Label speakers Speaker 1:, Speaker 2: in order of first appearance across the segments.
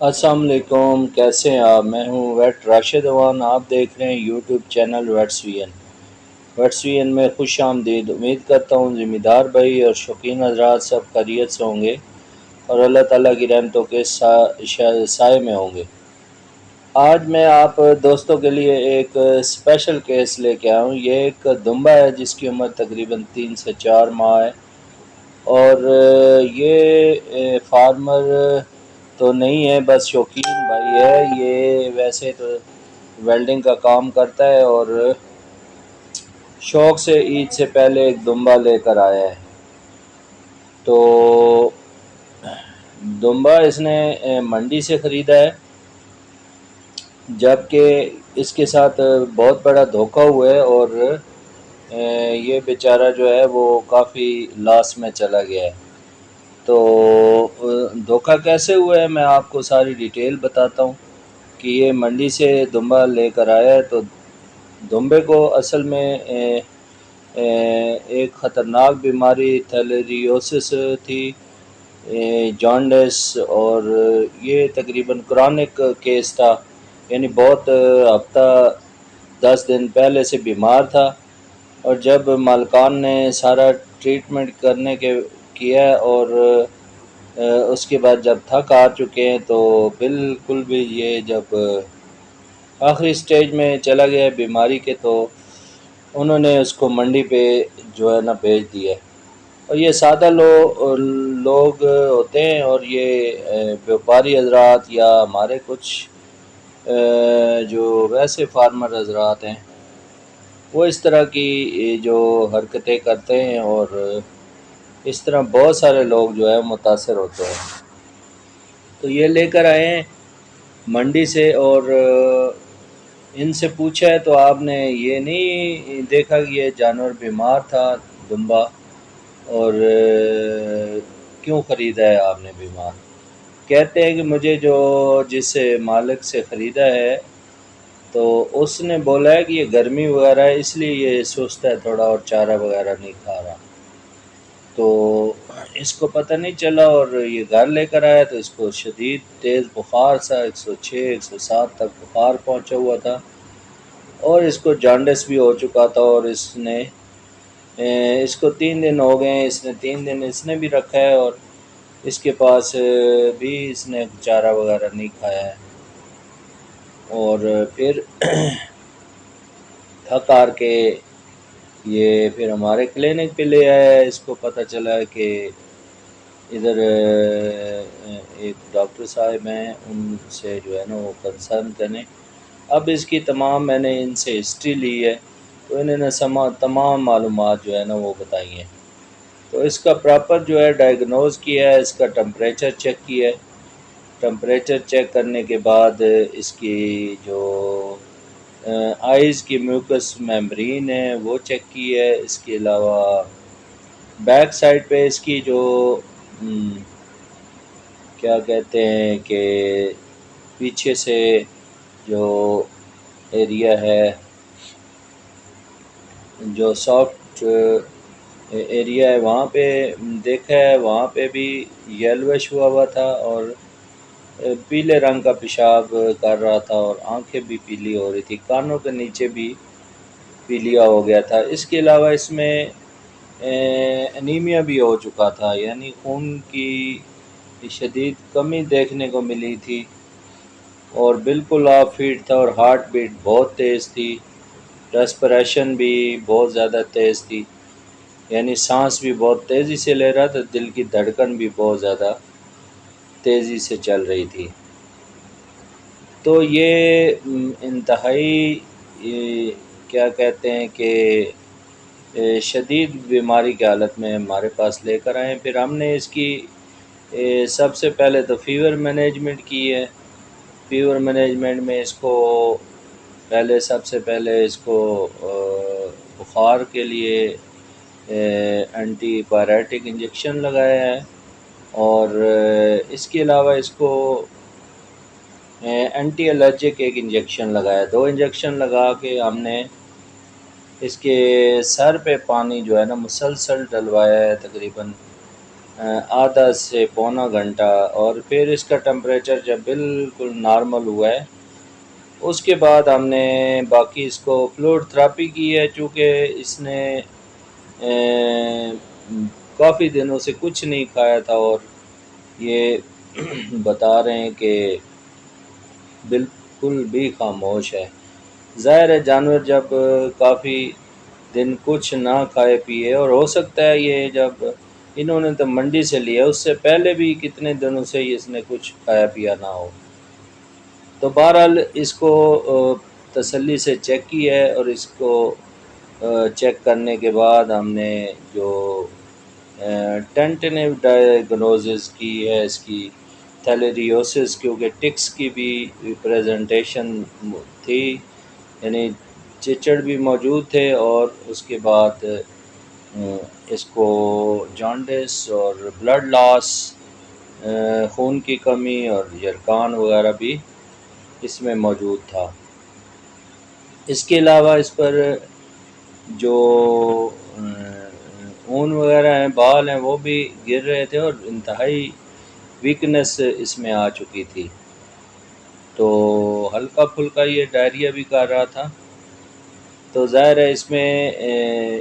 Speaker 1: السلام علیکم، کیسے ہیں آپ؟ میں ہوں ویٹ راشد اوان، آپ دیکھ رہے ہیں یوٹیوب چینل ویٹس وی این۔ ویٹس وی این میں خوش آمدید۔ امید کرتا ہوں ذمہ دار بھائی اور شوقین حضرات سب خیریت سے ہوں گے اور اللہ تعالیٰ کی رحمتوں کے سائے میں ہوں گے۔ آج میں آپ دوستوں کے لیے ایک اسپیشل کیس لے کے آیا ہوں۔ یہ ایک دمبا ہے جس کی عمر تقریباً 3 سے 4 ماہ ہے، اور یہ فارمر تو نہیں ہے، بس شوقین بھائی ہے۔ یہ ویسے تو ویلڈنگ کا کام کرتا ہے اور شوق سے عید سے پہلے ایک دمبا لے کر آیا ہے۔ تو دمبا اس نے منڈی سے خریدا ہے، جبکہ اس کے ساتھ بہت بڑا دھوکہ ہوا ہے، اور یہ بیچارہ جو ہے وہ کافی لاس میں چلا گیا ہے۔ تو دھوکہ کیسے ہوا ہے میں آپ کو ساری ڈیٹیل بتاتا ہوں کہ یہ منڈی سے دمبا لے کر آیا ہے۔ تو دمبے کو اصل میں ایک خطرناک بیماری تھیلیریوسس تھی، جانڈس، اور یہ تقریباً کرونک کیس تھا، یعنی بہت ہفتہ 10 دن پہلے سے بیمار تھا۔ اور جب مالکان نے سارا ٹریٹمنٹ کرنے کے کیا اور اس کے بعد جب تھک آ چکے ہیں تو بالکل بھی یہ جب آخری سٹیج میں چلا گیا بیماری کے، تو انہوں نے اس کو منڈی پہ جو ہے نا بھیج دیا۔ اور یہ سادہ لوگ ہوتے ہیں، اور یہ بیوپاری حضرات یا ہمارے کچھ جو ویسے فارمر حضرات ہیں، وہ اس طرح کی جو حرکتیں کرتے ہیں، اور اس طرح بہت سارے لوگ جو ہے متاثر ہوتے ہیں۔ تو یہ لے کر آئے ہیں منڈی سے، اور ان سے پوچھا ہے تو آپ نے یہ نہیں دیکھا کہ یہ جانور بیمار تھا دمبا، اور کیوں خریدا ہے آپ نے بیمار؟ کہتے ہیں کہ مجھے جس مالک سے خریدا ہے تو اس نے بولا ہے کہ یہ گرمی وغیرہ ہے اس لیے یہ سست ہے تھوڑا، اور چارہ وغیرہ نہیں کھا رہا۔ تو اس کو پتہ نہیں چلا، اور یہ گھر لے کر آیا تو اس کو شدید تیز بخار سا 106 107 تک بخار پہنچا ہوا تھا، اور اس کو جانڈس بھی ہو چکا تھا، اور اس کو 3 دن ہو گئے ہیں، اس نے 3 دن اس نے بھی رکھا ہے، اور اس کے پاس بھی اس نے چارہ وغیرہ نہیں کھایا ہے۔ اور پھر تھک ہار کے یہ پھر ہمارے کلینک پہ لے آیا ہے۔ اس کو پتہ چلا کہ ادھر ایک ڈاکٹر صاحب ہیں، ان سے جو ہے نا وہ کنسرن کریں۔ اب اس کی میں نے ان سے ہسٹری لی ہے، تو انہوں نے تمام معلومات جو ہے نا وہ بتائی ہیں۔ تو اس کا پراپر جو ہے ڈائیگنوز کیا ہے، اس کا ٹمپریچر چیک کیا ہے۔ ٹمپریچر چیک کرنے کے بعد اس کی جو آئز کی میوکس میمبرین ہے وہ چیک کی ہے۔ اس کے علاوہ بیک سائڈ پہ اس کی جو کیا کہتے ہیں کہ پیچھے سے جو ایریا ہے، جو سافٹ ایریا ہے، وہاں پہ دیکھا ہے، وہاں پہ بھی یلوش ہوا تھا، اور پیلے رنگ کا پیشاب کر رہا تھا، اور آنکھیں بھی پیلی ہو رہی تھی، کانوں کے نیچے بھی پیلیا ہو گیا تھا۔ اس کے علاوہ اس میں انیمیا بھی ہو چکا تھا، یعنی خون کی شدید کمی دیکھنے کو ملی تھی، اور بالکل آف فیٹ تھا، اور ہارٹ بیٹ بہت تیز تھی، ریسپریشن بھی بہت زیادہ تیز تھی، یعنی سانس بھی بہت تیزی سے لے رہا تھا، دل کی دھڑکن بھی بہت زیادہ تیزی سے چل رہی تھی۔ تو یہ انتہائی کیا کہتے ہیں کہ شدید بیماری کی حالت میں ہمارے پاس لے کر آئے۔ پھر ہم نے اس کی سب سے پہلے تو فیور مینجمنٹ کی ہے۔ فیور مینجمنٹ میں اس کو سب سے پہلے اس کو بخار کے لیے اینٹی پیریٹک انجیکشن لگایا ہے، اور اس کے علاوہ اس کو اینٹی الرجک ایک انجیکشن لگایا، 2 انجیکشن لگا کے ہم نے اس کے سر پہ پانی جو ہے نا مسلسل ڈلوایا ہے، تقریباً آدھا سے پونا گھنٹہ، اور پھر اس کا ٹمپریچر جب بالکل نارمل ہوا ہے، اس کے بعد ہم نے باقی اس کو فلوئڈ تھراپی کی ہے، چونکہ اس نے کافی دنوں سے کچھ نہیں کھایا تھا، اور یہ بتا رہے ہیں کہ بالکل بھی خاموش ہے۔ ظاہر ہے جانور جب کافی دن کچھ نہ کھائے پیے، اور ہو سکتا ہے یہ جب انہوں نے تو منڈی سے لیا، اس سے پہلے بھی کتنے دنوں سے اس نے کچھ کھایا پیا نہ ہو، تو بہرحال اس کو تسلی سے چیک کی ہے، اور اس کو چیک کرنے کے بعد ہم نے جو ٹینٹنیو ڈائگنوزز کی ہے اس کی تھیلیریوسس، کیونکہ ٹکس کی بھی پریزنٹیشن تھی، یعنی چچڑ بھی موجود تھے، اور اس کے بعد اس کو جانڈس اور بلڈ لاس، خون کی کمی اور یرقان وغیرہ بھی اس میں موجود تھا۔ اس کے علاوہ اس پر جو اون وغیرہ ہیں، بال ہیں، وہ بھی گر رہے تھے، اور انتہائی ویکنس اس میں آ چکی تھی، تو ہلکا پھلکا یہ ڈائریا بھی کر رہا تھا۔ تو ظاہر ہے اس میں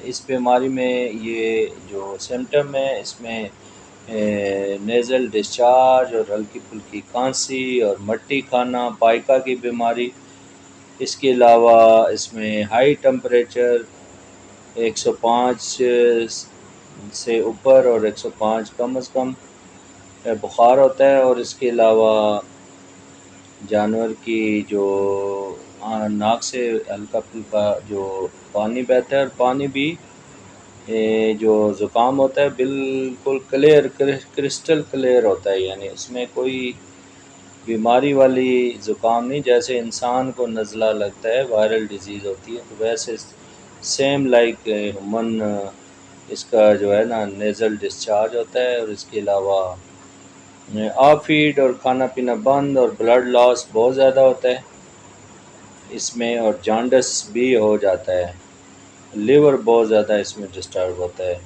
Speaker 1: اس بیماری میں یہ جو سمٹم ہے، اس میں نیزل ڈسچارج اور ہلکی پھلکی کھانسی اور مٹی کھانا، پائکا کی بیماری، اس کے علاوہ اس میں ہائی ٹمپریچر 105 سے اوپر اور 105 کم از کم بخار ہوتا ہے، اور اس کے علاوہ جانور کی جو ناک سے ہلکا پھلکا جو پانی بہتا ہے، اور پانی بھی جو زکام ہوتا ہے بالکل کلیئر، کرسٹل کلیئر ہوتا ہے، یعنی اس میں کوئی بیماری والی زکام نہیں، جیسے انسان کو نزلہ لگتا ہے، وائرل ڈیزیز ہوتی ہے، تو ویسے سیم لائک ہیومن اس کا جو ہے نا نیزل ڈسچارج ہوتا ہے، اور اس کے علاوہ آف فیڈ اور کھانا پینا بند، اور بلڈ لاس بہت زیادہ ہوتا ہے اس میں، اور جانڈس بھی ہو جاتا ہے، لیور بہت زیادہ اس میں ڈسٹرب ہوتا ہے۔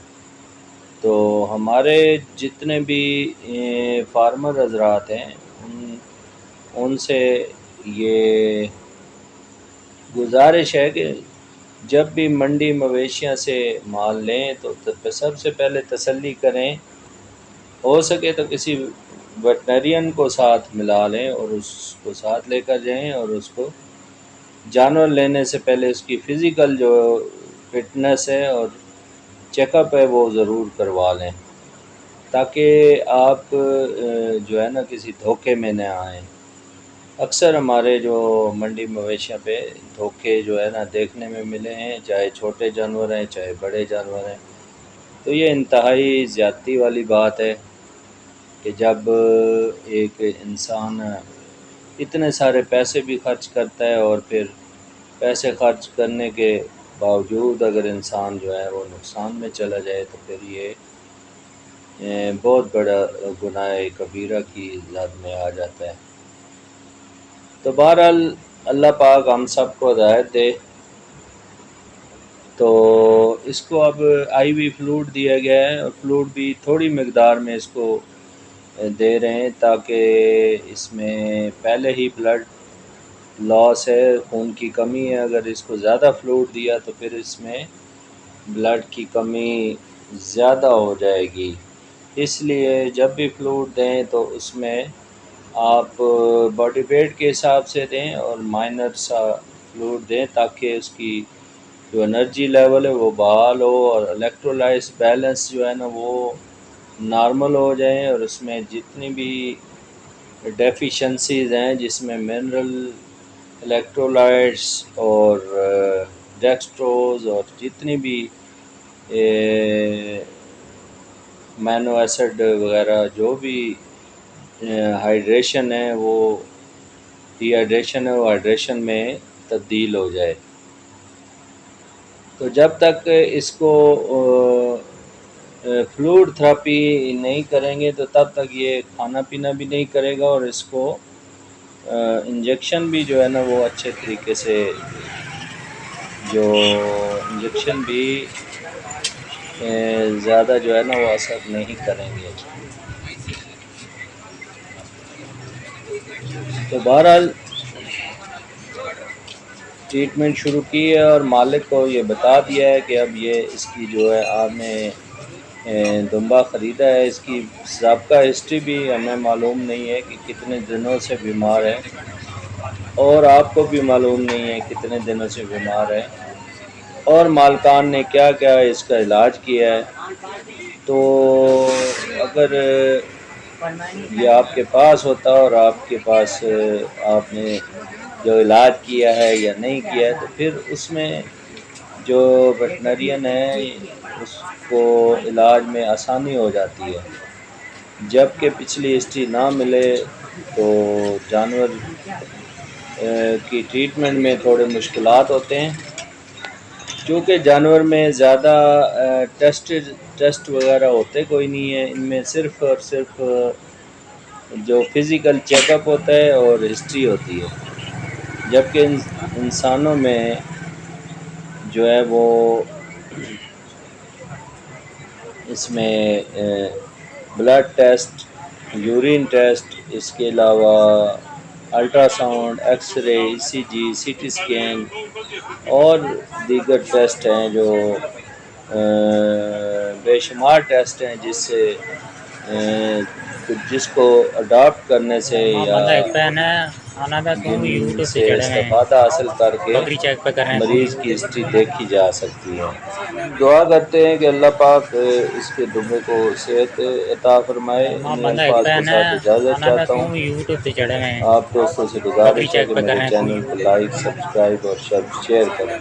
Speaker 1: تو ہمارے جتنے بھی فارمر حضرات ہیں ان سے یہ گزارش ہے کہ جب بھی منڈی مویشیاں سے مال لیں تو سب سے پہلے تسلی کریں، ہو سکے تو کسی ویٹنرین کو ساتھ ملا لیں اور اس کو ساتھ لے کر جائیں، اور اس کو جانور لینے سے پہلے اس کی فزیکل جو فٹنس ہے اور چیک اپ ہے وہ ضرور کروا لیں، تاکہ آپ جو ہے نا کسی دھوکے میں نہ آئیں۔ اکثر ہمارے جو منڈی مویشیاں پہ دھوکے جو ہے نا دیکھنے میں ملے ہیں، چاہے چھوٹے جانور ہیں چاہے بڑے جانور ہیں، تو یہ انتہائی زیادتی والی بات ہے کہ جب ایک انسان اتنے سارے پیسے بھی خرچ کرتا ہے، اور پھر پیسے خرچ کرنے کے باوجود اگر انسان جو ہے وہ نقصان میں چلا جائے، تو پھر یہ بہت بڑا گناہ کبیرہ کی زد میں آ جاتا ہے۔ تو بہرحال اللہ پاک ہم سب کو ہدایت دے۔ تو اس کو اب آئی وی فلوئڈ دیا گیا ہے، اور فلوئڈ بھی تھوڑی مقدار میں اس کو دے رہے ہیں، تاکہ اس میں پہلے ہی بلڈ لاس ہے، خون کی کمی ہے، اگر اس کو زیادہ فلوئڈ دیا تو پھر اس میں بلڈ کی کمی زیادہ ہو جائے گی، اس لیے جب بھی فلوئڈ دیں تو اس میں آپ باڈی ویٹ کے حساب سے دیں، اور مائنر سا فلوئڈ دیں، تاکہ اس کی جو انرجی لیول ہے وہ بحال ہو، اور الیکٹرولائٹس بیلنس جو ہے نا وہ نارمل ہو جائیں، اور اس میں جتنی بھی ڈیفیشنسیز ہیں جس میں منرل، الیکٹرولائٹس اور ڈیکسٹروز اور جتنی بھی امینو ایسڈ وغیرہ جو بھی ہائیڈریشن ہے وہ ڈی ہائیڈریشن ہے وہ ہائیڈریشن میں تبدیل ہو جائے۔ تو جب تک اس کو فلوئڈ تھراپی نہیں کریں گے تو تب تک یہ کھانا پینا بھی نہیں کرے گا، اور اس کو انجیکشن بھی جو ہے نا وہ اچھے طریقے سے جو انجیکشن بھی زیادہ جو ہے نا وہ اثر نہیں کریں گے۔ تو بہرحال ٹریٹمنٹ شروع کی ہے اور مالک کو یہ بتا دیا ہے کہ اب یہ اس کی جو ہے آپ نے دمبا خریدا ہے، اس کی سابقہ ہسٹری بھی ہمیں معلوم نہیں ہے کہ کتنے دنوں سے بیمار ہے، اور آپ کو بھی معلوم نہیں ہے کتنے دنوں سے بیمار ہے، اور مالکان نے کیا کیا اس کا علاج کیا ہے۔ تو اگر یہ آپ کے پاس ہوتا اور آپ کے پاس آپ نے جو علاج کیا ہے یا نہیں کیا ہے، تو پھر اس میں جو ویٹنرین ہے اس کو علاج میں آسانی ہو جاتی ہے، جبکہ پچھلی ہسٹری نہ ملے تو جانور کی ٹریٹمنٹ میں تھوڑے مشکلات ہوتے ہیں، چونکہ جانور میں زیادہ ٹیسٹ وغیرہ ہوتے کوئی نہیں ہے، ان میں صرف اور صرف جو فزیکل چیک اپ ہوتا ہے اور ہسٹری ہوتی ہے، جبکہ انسانوں میں جو ہے وہ اس میں بلڈ ٹیسٹ، یورین ٹیسٹ، اس کے علاوہ الٹرا ساؤنڈ، ایکس رے، ای سی جی، سی ٹی اسکین اور دیگر ٹیسٹ ہیں جو بے شمار ٹیسٹ ہیں جس کو اڈاپٹ کرنے سے
Speaker 2: ماں
Speaker 1: یا
Speaker 2: بندہ ایک پین ہے آنا تھا تو
Speaker 1: جن
Speaker 2: یوٹیوب سے
Speaker 1: سے
Speaker 2: چڑھے ہوئے ہیں،
Speaker 1: استفادہ حاصل کر کے
Speaker 2: بکری چیک پہ کر رہے ہیں تو
Speaker 1: مریض کی ہسٹری دیکھی جا سکتی ہے۔ دعا کرتے ہیں کہ اللہ پاک اس کے دمے کو صحت عطا فرمائے۔
Speaker 2: ماں
Speaker 1: انہیں
Speaker 2: بندہ ایک
Speaker 1: الفاظ کے
Speaker 2: پین ہے
Speaker 1: ساتھ اجازت
Speaker 2: آنا تھا
Speaker 1: چاہتا
Speaker 2: تو
Speaker 1: ہوں۔
Speaker 2: یوٹیوب سے چڑھے ہوئے ہیں،
Speaker 1: آپ دوستوں سے
Speaker 2: بکری
Speaker 1: گزارش ہے
Speaker 2: چیک
Speaker 1: کہ
Speaker 2: پہ کر
Speaker 1: میرے
Speaker 2: رہے ہیں تو
Speaker 1: چینل کو لائک، سبسکرائب اور شیئر کریں۔